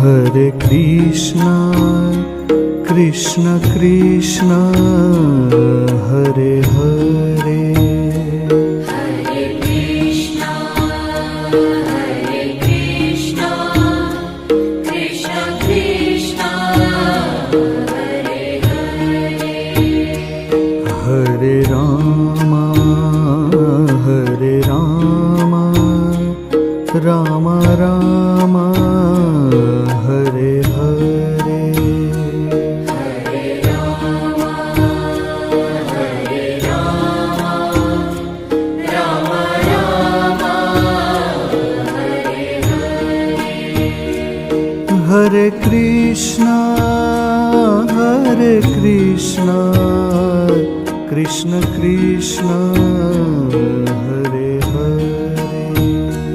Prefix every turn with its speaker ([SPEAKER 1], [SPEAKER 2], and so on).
[SPEAKER 1] Hare Krishna, Krishna Krishna, Hare Hare.
[SPEAKER 2] Hare Krishna, Krishna Krishna, Hare Hare.
[SPEAKER 1] Hare Rama, Rama Rama, Hare Hare.
[SPEAKER 2] Hare Rama, Rama Rama, Hare Hare.
[SPEAKER 1] Hare Krishna, Krishna Krishna,